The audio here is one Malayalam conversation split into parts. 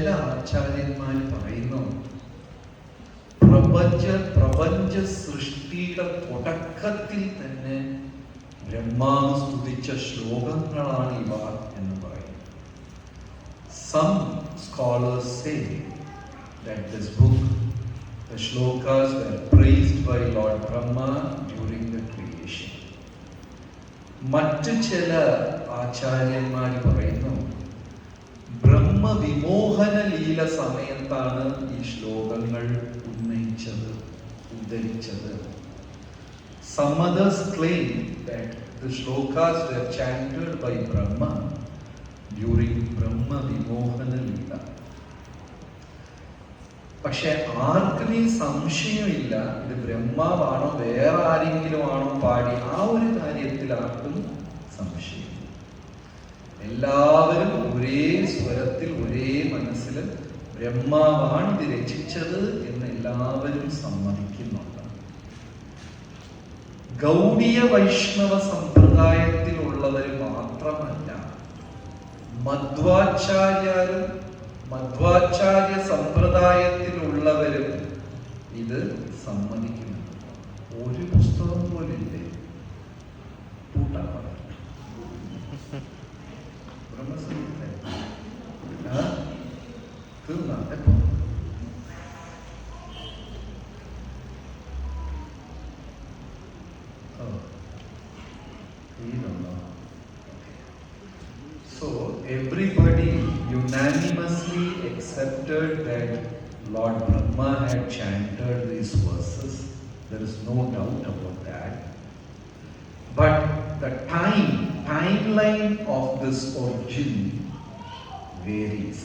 ചില ആചാര്യന്മാർ പറയുന്നു, പ്രപഞ്ച സൃഷ്ടിയുടെ തുടക്കത്തിൽ തന്നെ ബ്രഹ്മാവ് സ്തുതിച്ച ശ്ലോകങ്ങളാണ് ഇവ എന്ന് പറയും. Some scholars say that this book, the shlokas, were praised by Lord Brahma during the creation. മറ്റു ചില ആചാര്യന്മാർ പറയുന്നു, ബ്രഹ്മവിമോഹന ലീല സമയത്താണ് ഈ ശ്ലോകങ്ങൾ ഉദ്ധരിച്ചത്. Some others claim that the shlokas were chanted by Brahma during Brahma Vimohana Leela. പക്ഷെ ആർക്കും ഈ സംശയമില്ല, ഇത് ബ്രഹ്മാവാണോ വേറെ ആരെങ്കിലും ആണോ പാടി, ആ ഒരു കാര്യത്തിൽ ആർക്കും സംശയം. എല്ലാവരും ഒരേ സ്വരത്തിൽ ഒരേ മനസ്സിൽ ബ്രഹ്മാവാണ് ഇത് രചിച്ചത് എന്ന് എല്ലാവരും സമ്മതിക്കുന്നുണ്ട്. ഗൗഡീയ വൈഷ്ണവ സമ്പ്രദായത്തിലുള്ളവർ മാത്രമല്ല, മധ്വാചാര്യ സമ്പ്രദായത്തിലുള്ളവരും ഇത് സമ്മതിക്കുന്നു. ഒരു പുസ്തകം പോലില്ലേ So everybody unanimously accepted that Lord Brahma had chanted these verses. There is no doubt about that. But the timeline of this origin varies.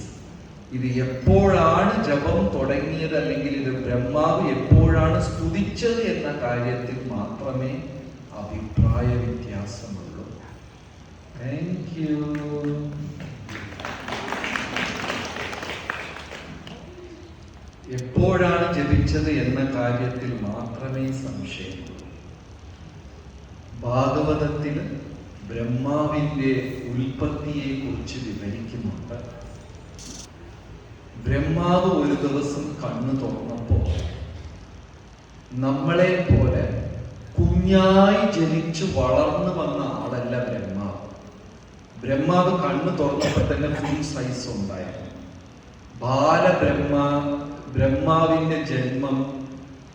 ഇത് എപ്പോഴാണ് ജപം തുടങ്ങിയത് അല്ലെങ്കിൽ ഇത് ബ്രഹ്മാവ് എപ്പോഴാണ് സ്തുതിച്ചത് എന്ന കാര്യത്തിൽ മാത്രമേ അഭിപ്രായ വ്യത്യാസമുള്ളൂ. Thank you. എപ്പോഴാണ് ജപിച്ചത് എന്ന കാര്യത്തിൽ മാത്രമേ സംശയമുള്ളൂ. ഭാഗവതത്തിൽ ബ്രഹ്മാവിന്റെ ഉൽപ്പത്തിയെ കുറിച്ച് വിവരിക്കുന്നുണ്ട്. ബ്രഹ്മാവ് ഒരു ദിവസം കണ്ണു തുറന്നപ്പോ നമ്മളെ പോലെ കുഞ്ഞായി ജനിച്ചു വളർന്നു വന്ന ആളല്ല ബ്രഹ്മാവ്. ബ്രഹ്മാവ് കണ്ണു തുറന്നപ്പോ തന്നെ ഫുൾ സൈസ് ഉണ്ടായിരുന്നു. ബ്രഹ്മാവിന്റെ ജന്മം,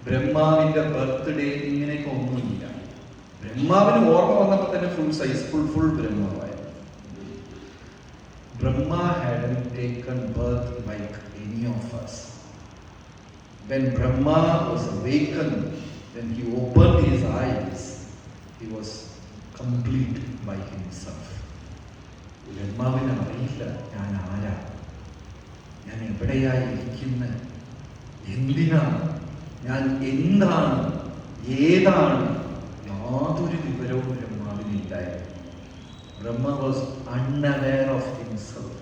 ബ്രഹ്മാവിന്റെ ബർത്ത്ഡേ, ഇങ്ങനെയൊക്കെ ഒന്നുമില്ല. ബ്രഹ്മാവിന് ഓർമ്മ വന്നപ്പോ തന്നെ full ബ്രഹ്മാവായിരുന്നു. Brahma hadn't taken birth like any of us. When Brahma was awakened, when he opened his eyes, he was complete by himself. ബ്രഹ്മാവിനെ അറിയില്ല ഞാൻ ആരാ, ഞാൻ എവിടെയായിരിക്കുന്നത്, എന്തിനാണ്, ഞാൻ എന്താണ്, ഏതാണ്, യാതൊരു വിവരവും ബ്രഹ്മാവിനില്ലായിരുന്നു. Brahma was unaware of himself.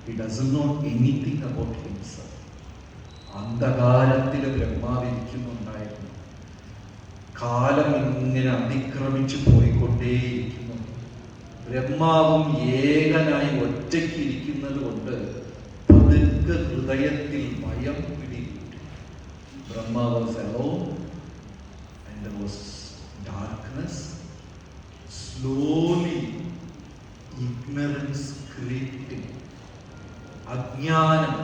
He doesn't know anything about himself. അന്ധകാരത്തിൽ ബ്രഹ്മാവിരിക്കുന്നുണ്ടായിരുന്നു. കാലം ഇങ്ങനെ അതിക്രമിച്ചു പോയിക്കൊണ്ടേയിരിക്കുന്നു. ബ്രഹ്മാവും ഏകനായി ഒറ്റയ്ക്ക് ഇരിക്കുന്നത് കൊണ്ട് പതുക്കെ ഹൃദയത്തിൽ ഭയം പിടികിട്ടി. Brahma was alone and there was darkness. Slowly ignorance creeping. അജ്ഞാനം.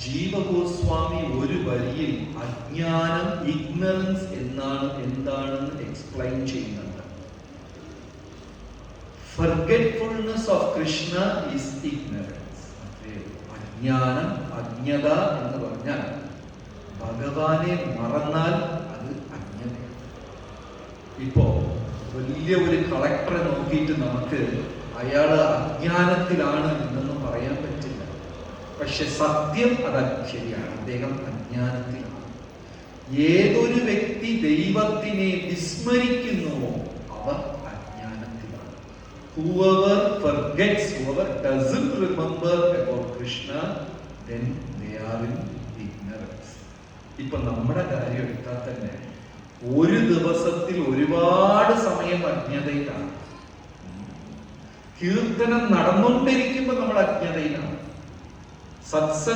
ജീവഗോസ്വാമി ഒരു വരിയിൽ അജ്ഞാനം, ഇഗ്നറൻസ് എന്താണെന്ന് എക്സ്പ്ലെയിൻ ചെയ്യുന്നുണ്ട്. Forgetfulness of Krishna is ignorance. അജ്ഞാനം, അജ്ഞത എന്ന് പറഞ്ഞാൽ ഭഗവാനെ മറന്നാൽ അത് അജ്ഞത. ഇപ്പോ വലിയ ഒരു കളക്ടറെ നോക്കിയിട്ട് നമുക്ക് അയാള് അജ്ഞാനത്തിലാണ് എന്നൊന്നും പറയാൻ പറ്റില്ല. പക്ഷെ സത്യം അത് ശരിയാണ്, അദ്ദേഹം അജ്ഞാനത്തിലാണ്. ഏതൊരു വ്യക്തി ദൈവത്തിനെ വിസ്മരിക്കുന്നുവോ അവർ അജ്ഞാനത്തിലാണ്. Whoever forgets, whoever doesn't remember about Krishna, then they are in ignorance. ഇപ്പൊ നമ്മുടെ കാര്യം എടുത്താൽ തന്നെ ഒരു ദിവസത്തിൽ ഒരുപാട് സമയം അജ്ഞതയിലാണ്. കീർത്തനം നടന്നുകൊണ്ടിരിക്കുമ്പോൾ നമ്മൾ അജ്ഞതയിലാണ്. Satsang